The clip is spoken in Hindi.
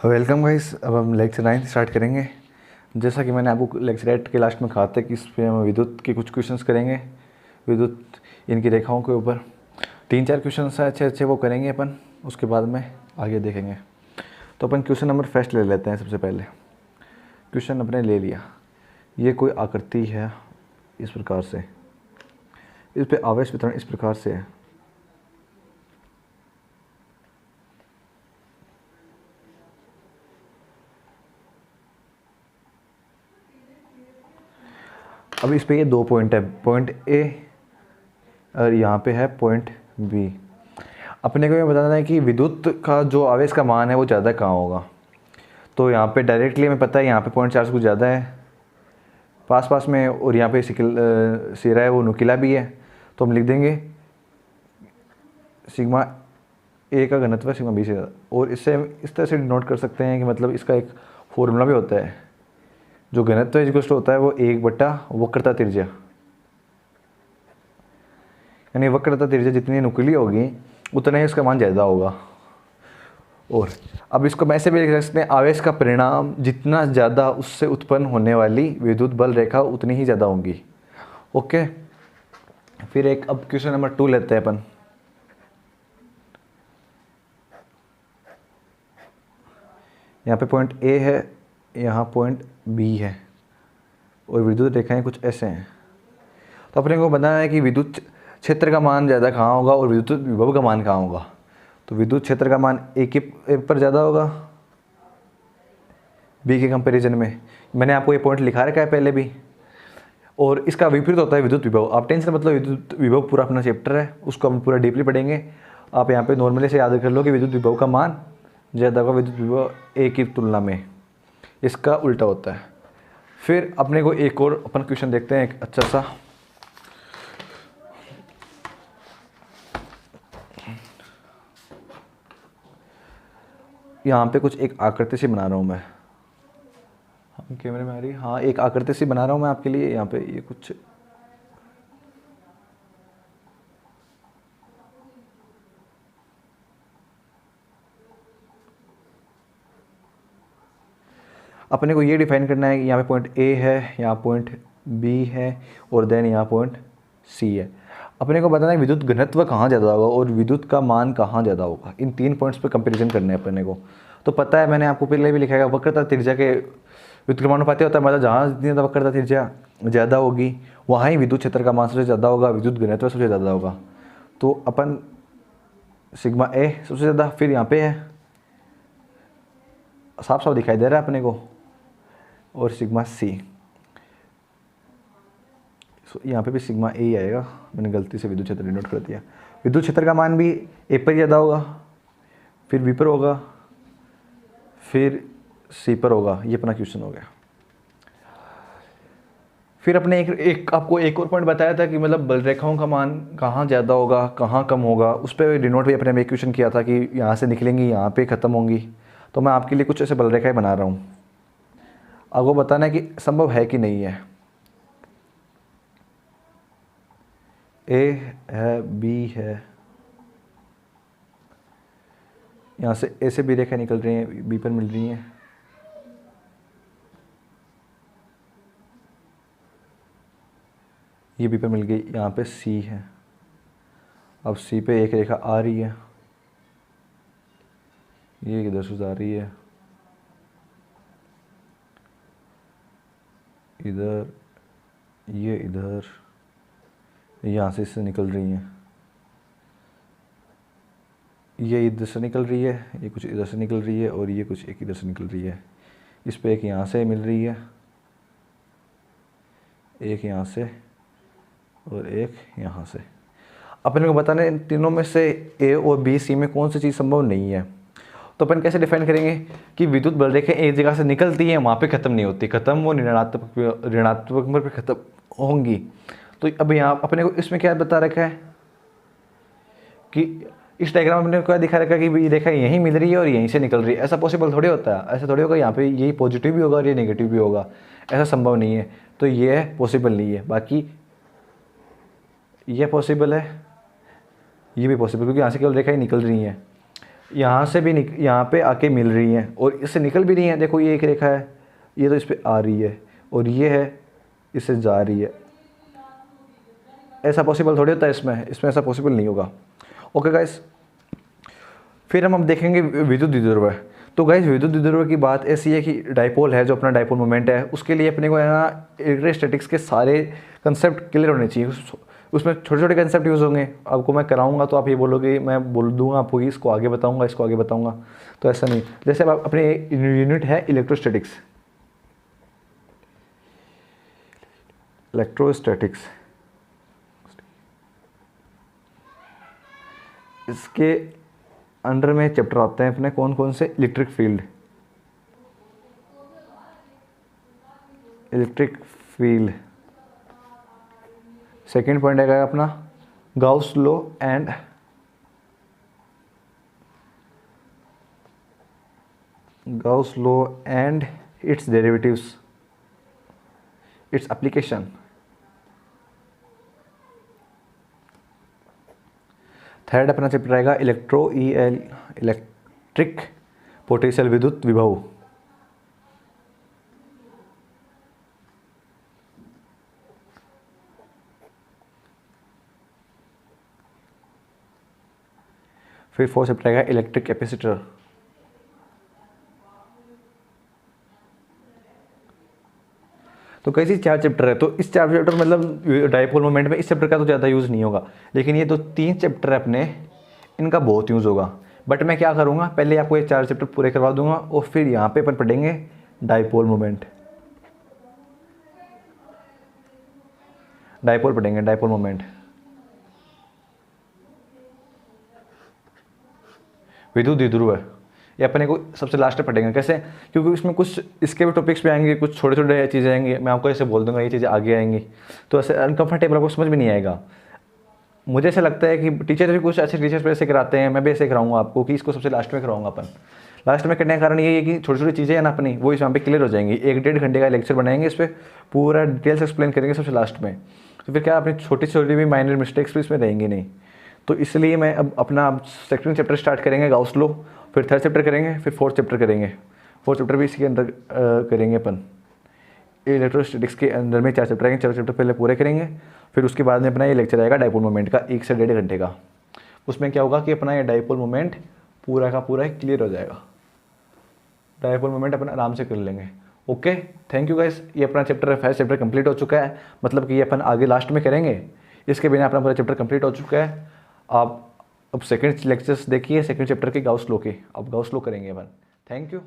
Welcome guys. अब हम लेक्चर 9 स्टार्ट करेंगे। जैसा कि मैंने आपको लेक्चर 8 के लास्ट में कहा था कि इस पे हम विद्युत के कुछ क्वेश्चंस करेंगे। विद्युत इनकी रेखाओं के ऊपर 3-4 क्वेश्चंस हैं अच्छे अच्छे, वो करेंगे अपन। उसके बाद में आगे देखेंगे। तो अपन क्वेश्चन नंबर फर्स्ट ले लेते हैं। सबसे पहले क्वेश्चन अपने ले लिया, ये कोई आकृति है इस प्रकार से, इस पर आवेश वितरण इस प्रकार से है। अब इस पे ये 2 पॉइंट है, पॉइंट ए और यहाँ पे है पॉइंट बी। अपने को ये बताना है कि विद्युत का जो आवेश का मान है वो ज़्यादा कहाँ होगा। तो यहाँ पे डायरेक्टली हमें पता है यहाँ पे 0.4 से कुछ ज़्यादा है पास पास में, और यहाँ पे सिरा है वो नुकीला भी है। तो हम लिख देंगे सिग्मा ए का घनत्व है सिग्मा बी से ज़्यादा। और इससे इस तरह से नोट कर सकते हैं कि मतलब इसका एक फॉर्मूला भी होता है, जो घनत्व इक्वल होता है वो 1/, वक्रता त्रिज्या, यानी वक्रता त्रिज्या जितनी नुकीली होगी उतना ही उसका मान ज़्यादा होगा। और अब इसको मैं ऐसे भी लिख सकते हैं, आवेश का परिणाम जितना ज़्यादा उससे उत्पन्न होने वाली विद्युत बल रेखा उतनी ही ज़्यादा होंगी। ओके, फिर एक अब क्वेश्चन नंबर 2 लेते हैं अपन। यहाँ पे पॉइंट ए है, यहाँ पॉइंट बी है, और विद्युत रेखाएं कुछ ऐसे हैं। तो अपने को बताना है कि विद्युत क्षेत्र का मान ज़्यादा कहाँ होगा और विद्युत विभव का मान कहाँ होगा। तो विद्युत क्षेत्र का मान ए के पर ज़्यादा होगा बी के कंपैरिजन में। मैंने आपको ये पॉइंट लिखा रखा है पहले भी। और इसका विपरीत होता है विद्युत विभव। आप टेंशन मतलब विद्युत विभव पूरा अपना चैप्टर है, उसको हम पूरा डीपली पढ़ेंगे। आप यहाँ पे नॉर्मली से याद कर लो कि विद्युत विभव का मान ज़्यादा होगा विद्युत विभव ए की तुलना में, इसका उल्टा होता है। फिर अपने को एक और अपन क्वेश्चन देखते हैं, एक अच्छा सा। यहाँ पे कुछ एक आकृति से बना रहा हूँ मैं, कैमरे में आ रही है, हाँ एक आकृति से बना रहा हूँ मैं आपके लिए। यहाँ पे ये कुछ अपने को ये डिफाइन करना है कि यहाँ पे पॉइंट ए है, यहाँ पॉइंट बी है, और देन यहाँ पॉइंट सी है। अपने को बताना है विद्युत घनत्व कहाँ ज़्यादा होगा और विद्युत का मान कहाँ ज़्यादा होगा। इन 3 पॉइंट्स पे कंपैरिजन करना है अपने को। तो पता है, मैंने आपको पहले भी लिखा है, वक्रता त्रिज्या के व्युत्क्रमानुपाती होता है, मतलब जहाँ जितनी ज़्यादा वक्रता त्रिज्या ज़्यादा होगी वहाँ ही विद्युत क्षेत्र का मान सबसे ज़्यादा होगा, विद्युत घनत्व सबसे ज़्यादा होगा। तो अपन सिग्मा ए सबसे ज़्यादा, फिर यहाँ पे है साफ साफ दिखाई दे रहा है अपने को, और सिग्मा सी। यहाँ पे भी सिग्मा ए ही आएगा, मैंने गलती से विद्युत क्षेत्र डिनोट कर दिया। विद्युत क्षेत्र का मान भी ए पर ज़्यादा होगा, फिर बी पर होगा, फिर सी पर होगा। ये अपना क्वेश्चन हो गया। फिर अपने एक आपको एक और पॉइंट बताया था कि मतलब बल रेखाओं का मान कहाँ ज़्यादा होगा कहाँ कम होगा। उस पर डिनोट भी अपने में क्वेश्चन किया था कि यहाँ से निकलेंगी यहाँ पे ख़त्म होंगी। तो मैं आपके लिए कुछ ऐसे बल रेखाएँ बना रहा हूँ, अब वो बताना है कि संभव है कि नहीं है। ए है, बी है, यहाँ से ए से बी रेखा निकल रही हैं, बी पर मिल रही हैं, ये बी पर मिल गई, यहाँ पे सी है। अब सी पे एक रेखा आ रही है, ये इधर से आ रही है, इधर, ये इधर, यहाँ से इससे निकल रही हैं, ये इधर से निकल रही है, ये कुछ इधर से निकल रही है, और ये कुछ एक इधर से निकल रही है। इस पे एक यहाँ से मिल रही है, एक यहाँ से, और एक यहाँ से। अपने को बताना है इन तीनों में से ए और बी सी में कौन सी चीज़ संभव नहीं है। तो अपन कैसे डिफाइन करेंगे कि विद्युत बल रेखाएं एक जगह से निकलती हैं, वहाँ पे ख़त्म नहीं होती, ख़त्म वो ऋणात्मक पर ख़त्म होंगी। तो अब यहाँ अपने को इसमें क्या बता रखा है कि इस डायग्राम में क्या दिखा रखा है कि रेखा यहीं मिल रही है और यहीं से निकल रही है। ऐसा पॉसिबल थोड़ी होता है, ऐसा थोड़ी होगा यहाँ पे यही पॉजिटिव भी होगा और ये नेगेटिव भी होगा, ऐसा संभव नहीं है। तो ये पॉसिबल नहीं है। बाकी ये पॉसिबल है, ये भी पॉसिबल, क्योंकि यहाँ से केवल रेखाएं निकल रही हैं। यहाँ से भी यहाँ पे आके मिल रही हैं और इससे निकल भी रही हैं। देखो ये एक रेखा है, ये तो इस पे आ रही है और ये है इससे जा रही है। ऐसा पॉसिबल थोड़ी होता है, इसमें ऐसा पॉसिबल नहीं होगा। ओके गाइस, फिर हम अब देखेंगे विद्युत द्विध्रुव। तो गाइस विद्युत द्विध्रुव की बात ऐसी है कि डाइपोल है, जो अपना डाइपोल मोमेंट है, उसके लिए अपने को है ना इलेक्ट्रोस्टैटिक्स के सारे कंसेप्ट क्लियर होने चाहिए। उसमें छोटे छोटे कंसेप्ट यूज़ होंगे। आपको मैं कराऊंगा तो आप ये बोलोगे, मैं बोल दूंगा आपको कि इसको आगे बताऊंगा, इसको आगे बताऊंगा, तो ऐसा नहीं। जैसे अब अपने यूनिट है इलेक्ट्रोस्टैटिक्स, इसके अंडर में चैप्टर आते हैं अपने कौन कौन से, इलेक्ट्रिक फील्ड। सेकेंड पॉइंट है अपना Gauss law and it's derivatives, its application. Third अपना चैप्टर रहेगा इलेक्ट्रिक पोटेंशियल, विद्युत विभव। फिर फोर्थ चैप्टर रहेगा इलेक्ट्रिक कैपेसिटर। तो कैसी 4 चैप्टर है। तो इस 4 चैप्टर मतलब डाइपोल मोमेंट में इस चैप्टर का तो ज़्यादा यूज़ नहीं होगा, लेकिन ये तो 3 चैप्टर है अपने, इनका बहुत यूज़ होगा। बट मैं क्या करूँगा, पहले आपको ये 4 चैप्टर पूरे करवा दूंगा और फिर यहाँ पे अपन पढ़ेंगे डाइपोल मोमेंट। डाइपोल मोमेंट, विद्युत द्विध्रुव है, ये अपने को सबसे लास्ट में पढ़ेंगे। कैसे, क्योंकि इसमें कुछ इसके भी टॉपिक्स भी आएंगे, कुछ छोटे छोटे चीज़ें आएंगी, मैं आपको ऐसे बोल दूंगा ये चीज़ें आगे आएंगी, तो ऐसे अनकंफर्टेबल आपको समझ में नहीं आएगा। मुझे ऐसा लगता है कि टीचर भी कुछ अच्छे टीचर्स ऐसे कराते हैं, मैं भी ऐसे कराऊंगा आपको कि इसको सबसे लास्ट में कराऊंगा अपन। लास्ट में करने का कारण ये है कि छोटी छोटी चीज़ें हैं ना अपनी, वो इस यहाँ पे क्लियर हो जाएंगी। 1-1.5 घंटे का लेक्चर बनाएंगे, इस पर पूरा डिटेल्स एक्सप्लेन करेंगे सबसे लास्ट में। तो फिर क्या अपनी छोटी छोटी भी माइनर मिस्टेक्स भी इसमें रहेंगी नहीं। तो इसलिए मैं अब अपना सेकंड चैप्टर स्टार्ट करेंगे गाउस लॉ, फिर थर्ड चैप्टर करेंगे, फिर फोर्थ चैप्टर करेंगे। फोर्थ चैप्टर भी इसके अंदर करेंगे अपन। इलेक्ट्रोस्टैटिक्स के अंदर में 4 चैप्टर आएंगे, 4 चैप्टर पहले पूरे करेंगे। फिर उसके बाद में अपना ये लेक्चर आएगा डाइपोल मोमेंट का 1 से 1.5 घंटे का। उसमें क्या होगा कि अपना ये डाइपोल मोमेंट पूरा का पूरा क्लियर हो जाएगा। डाइपोल मोमेंट अपन आराम से कर लेंगे। Okay, thank you guys. ये अपना चैप्टर फर्स्ट चैप्टर कंप्लीट हो चुका है, मतलब कि ये अपन आगे लास्ट में करेंगे। इसके बिना अपना पूरा चैप्टर कंप्लीट हो चुका है। आप अब सेकंड लेक्चर्स देखिए सेकंड चैप्टर के गाउस लॉ के, अब गाउस लॉ करेंगे अपन। Thank you.